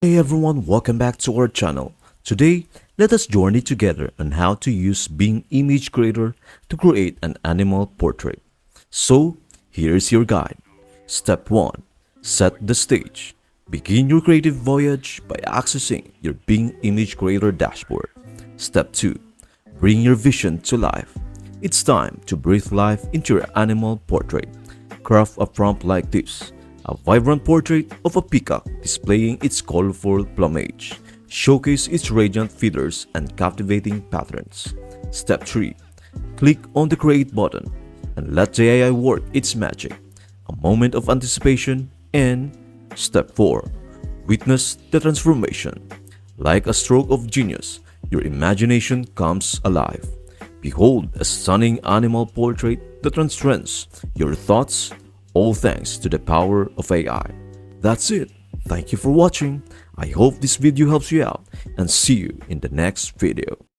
Hey everyone, welcome back to our channel. Today, let us journey together on how to use Bing Image Creator to create an animal portrait. So, here's your guide. Step 1. Set the stage. Begin your creative voyage by accessing your Bing Image Creator dashboard. Step 2. Bring your vision to life. It's time to breathe life into your animal portrait. Craft a prompt like this: a vibrant portrait of a peacock displaying its colorful plumage. Showcase its radiant feathers and captivating patterns. Step 3. Click on the Create button and let the AI work its magic. A moment of anticipation and Step 4. Witness the transformation. Like a stroke of genius, your imagination comes alive. Behold a stunning animal portrait that transcends your thoughts, all thanks to the power of AI. That's it. Thank you for watching. I hope this video helps you out and see you in the next video.